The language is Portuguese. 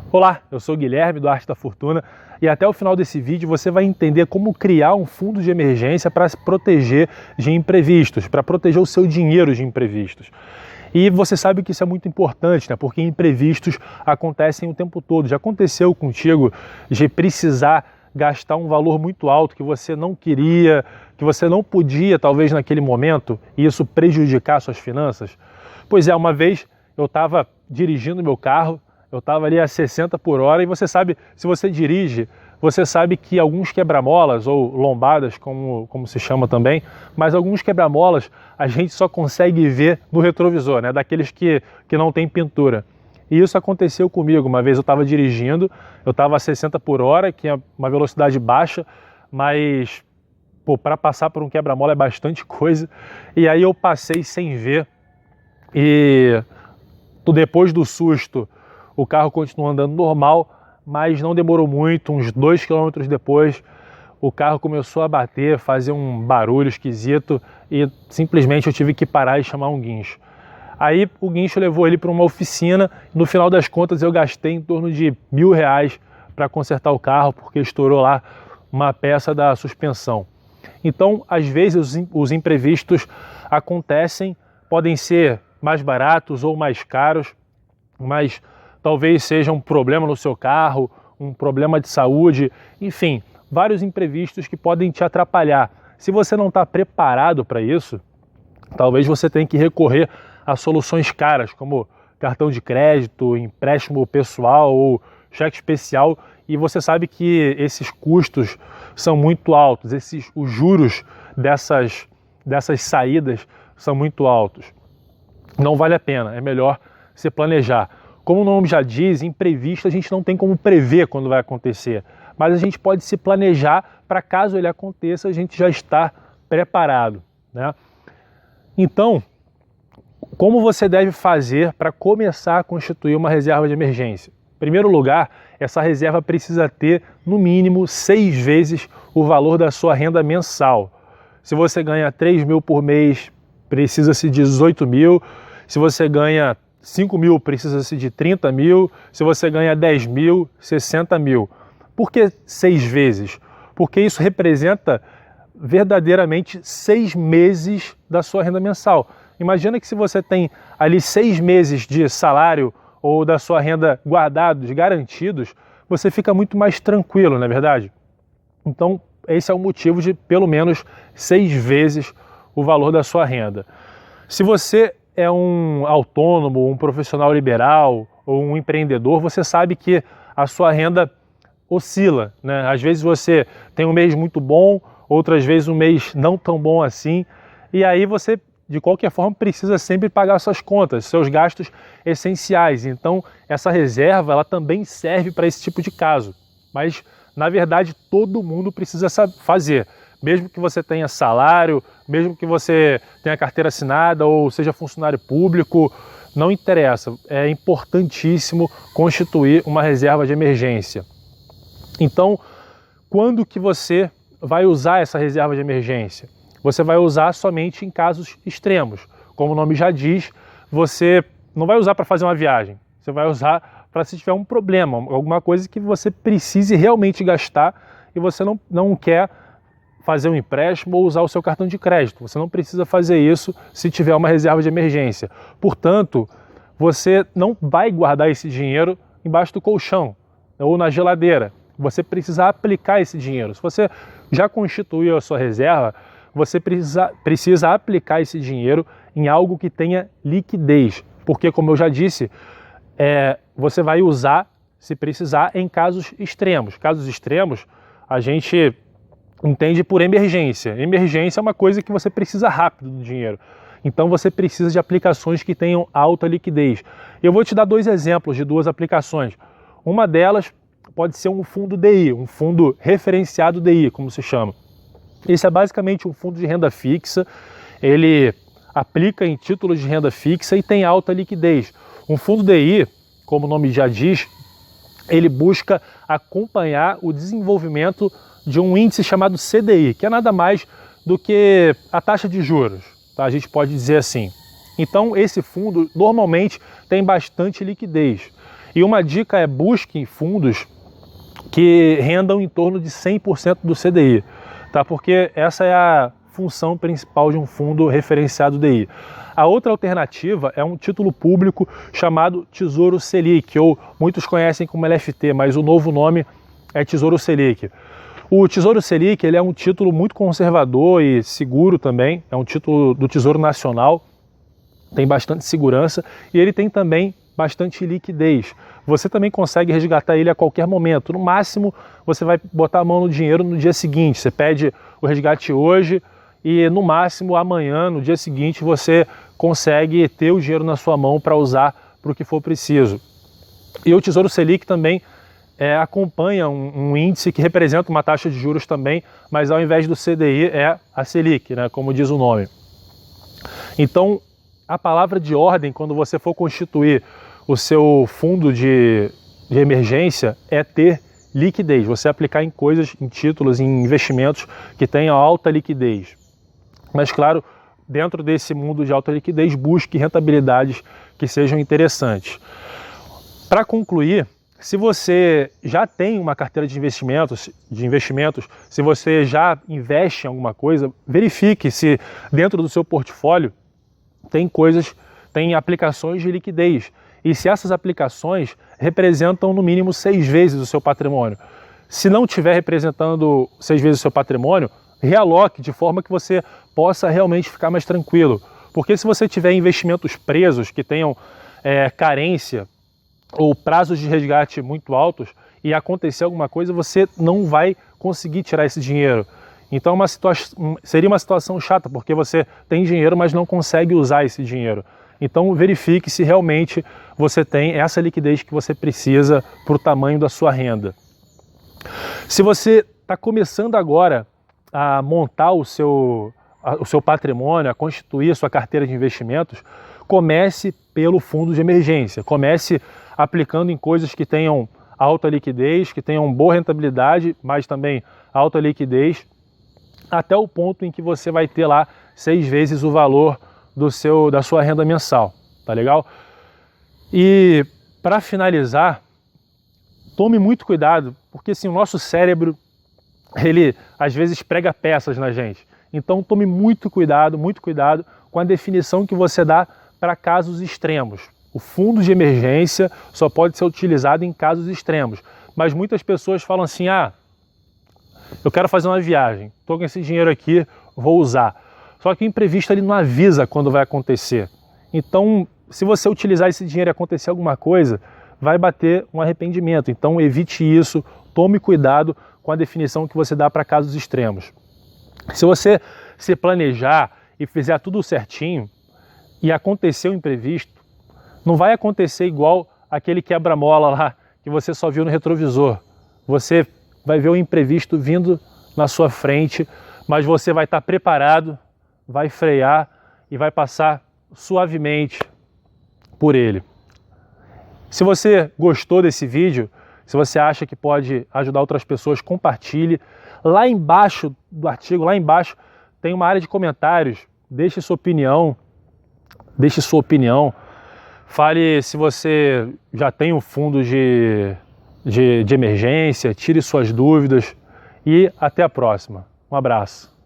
Olá, eu sou o Guilherme do Arte da Fortuna e até o final desse vídeo você vai entender como criar um fundo de emergência para se proteger de imprevistos, para proteger o seu dinheiro de imprevistos. E você sabe que isso é muito importante, né? Porque imprevistos acontecem o tempo todo. Já aconteceu contigo de precisar gastar um valor muito alto que você não queria, que você não podia talvez naquele momento e isso prejudicar suas finanças? Pois é, uma vez eu estava dirigindo meu carro, eu estava ali a 60 por hora e você sabe, se você dirige, você sabe que alguns quebra-molas, ou lombadas, como se chama também, mas alguns quebra-molas a gente só consegue ver no retrovisor, né? Daqueles que não tem pintura. E isso aconteceu comigo. Uma vez eu estava dirigindo, eu estava a 60 por hora, que é uma velocidade baixa, mas para passar por um quebra-mola é bastante coisa. E aí eu passei sem ver e depois do susto, o carro continuou andando normal, mas não demorou muito, uns 2 km depois, o carro começou a bater, fazer um barulho esquisito e simplesmente eu tive que parar e chamar um guincho. Aí o guincho levou ele para uma oficina e no final das contas eu gastei em torno de R$1.000 para consertar o carro, porque estourou lá uma peça da suspensão. Então, às vezes os imprevistos acontecem, podem ser mais baratos ou mais caros, mas talvez seja um problema no seu carro, um problema de saúde, enfim, vários imprevistos que podem te atrapalhar. Se você não está preparado para isso, talvez você tenha que recorrer a soluções caras, como cartão de crédito, empréstimo pessoal ou cheque especial, e você sabe que esses custos são muito altos, os juros dessas saídas são muito altos. Não vale a pena, é melhor se planejar. Como o nome já diz, imprevisto a gente não tem como prever quando vai acontecer, mas a gente pode se planejar para caso ele aconteça, a gente já está preparado, né? Então, como você deve fazer para começar a constituir uma reserva de emergência? Em primeiro lugar, essa reserva precisa ter, no mínimo, 6 vezes o valor da sua renda mensal. Se você ganha 3 mil por mês, precisa-se de 18 mil. Se você ganha 5 mil, precisa-se de 30 mil. Se você ganha 10 mil, 60 mil. Por que 6 vezes? Porque isso representa verdadeiramente 6 meses da sua renda mensal. Imagina que se você tem ali 6 meses de salário ou da sua renda guardados, garantidos, você fica muito mais tranquilo, não é verdade? Então, esse é o motivo de pelo menos 6 vezes o valor da sua renda. Se você é um autônomo, um profissional liberal ou um empreendedor, você sabe que a sua renda oscila, né? Às vezes você tem um mês muito bom, outras vezes um mês não tão bom assim, e aí você, de qualquer forma, precisa sempre pagar suas contas, seus gastos essenciais. Então, essa reserva, ela também serve para esse tipo de caso. Mas, na verdade, todo mundo precisa fazer. Mesmo que você tenha salário, mesmo que você tenha carteira assinada ou seja funcionário público, não interessa. É importantíssimo constituir uma reserva de emergência. Então, quando que você vai usar essa reserva de emergência? Você vai usar somente em casos extremos. Como o nome já diz, você não vai usar para fazer uma viagem. Você vai usar para se tiver um problema, alguma coisa que você precise realmente gastar e você não quer fazer um empréstimo ou usar o seu cartão de crédito. Você não precisa fazer isso se tiver uma reserva de emergência. Portanto, você não vai guardar esse dinheiro embaixo do colchão ou na geladeira. Você precisa aplicar esse dinheiro. Se você já constituiu a sua reserva, você precisa aplicar esse dinheiro em algo que tenha liquidez. Porque, como eu já disse, você vai usar, se precisar, em casos extremos. Casos extremos, a gente entende por emergência. Emergência é uma coisa que você precisa rápido do dinheiro. Então você precisa de aplicações que tenham alta liquidez. Eu vou te dar 2 exemplos de 2 aplicações. Uma delas pode ser um fundo DI, um fundo referenciado DI, como se chama. Esse é basicamente um fundo de renda fixa, ele aplica em títulos de renda fixa e tem alta liquidez. Um fundo DI, como o nome já diz, ele busca acompanhar o desenvolvimento de um índice chamado CDI, que é nada mais do que a taxa de juros, tá? A gente pode dizer assim. Então, esse fundo normalmente tem bastante liquidez. E uma dica é busque fundos que rendam em torno de 100% do CDI, tá? Porque essa é a função principal de um fundo referenciado DI. A outra alternativa é um título público chamado Tesouro Selic, ou muitos conhecem como LFT, mas o novo nome é Tesouro Selic. O Tesouro Selic ele é um título muito conservador e seguro também, é um título do Tesouro Nacional, tem bastante segurança e ele tem também bastante liquidez. Você também consegue resgatar ele a qualquer momento. No máximo, você vai botar a mão no dinheiro no dia seguinte. Você pede o resgate hoje e no máximo amanhã, no dia seguinte, você consegue ter o dinheiro na sua mão para usar para o que for preciso. E o Tesouro Selic também acompanha um índice que representa uma taxa de juros também, mas ao invés do CDI é a Selic, né, como diz o nome. Então, a palavra de ordem, quando você for constituir o seu fundo de emergência, é ter liquidez. Você aplicar em coisas, em títulos, em investimentos que tenham alta liquidez. Mas, claro, dentro desse mundo de alta liquidez, busque rentabilidades que sejam interessantes. Para concluir, se você já tem uma carteira de investimentos, se você já investe em alguma coisa, verifique se dentro do seu portfólio tem aplicações de liquidez. E se essas aplicações representam no mínimo 6 vezes o seu patrimônio. Se não estiver representando 6 vezes o seu patrimônio, realoque de forma que você possa realmente ficar mais tranquilo. Porque se você tiver investimentos presos que tenham carência ou prazos de resgate muito altos e acontecer alguma coisa, você não vai conseguir tirar esse dinheiro. Então seria uma situação chata, porque você tem dinheiro, mas não consegue usar esse dinheiro. Então verifique se realmente você tem essa liquidez que você precisa para o tamanho da sua renda. Se você está começando agora a montar o seu patrimônio, a constituir a sua carteira de investimentos, comece pelo fundo de emergência. Comece aplicando em coisas que tenham alta liquidez, que tenham boa rentabilidade, mas também alta liquidez, até o ponto em que você vai ter lá 6 vezes o valor da sua renda mensal, tá legal? E para finalizar, tome muito cuidado, porque assim, o nosso cérebro, ele às vezes prega peças na gente. Então tome muito cuidado com a definição que você dá para casos extremos. O fundo de emergência só pode ser utilizado em casos extremos. Mas muitas pessoas falam assim, eu quero fazer uma viagem, estou com esse dinheiro aqui, vou usar. Só que o imprevisto ele não avisa quando vai acontecer. Então, se você utilizar esse dinheiro e acontecer alguma coisa, vai bater um arrependimento. Então, evite isso, tome cuidado com a definição que você dá para casos extremos. Se você se planejar e fizer tudo certinho e acontecer o imprevisto, não vai acontecer igual aquele quebra-mola lá que você só viu no retrovisor. Você vai ver o imprevisto vindo na sua frente, mas você vai estar preparado, vai frear e vai passar suavemente por ele. Se você gostou desse vídeo, se você acha que pode ajudar outras pessoas, compartilhe. Lá embaixo do artigo, lá embaixo, tem uma área de comentários. Deixe sua opinião. Fale se você já tem um fundo de emergência, tire suas dúvidas e até a próxima. Um abraço.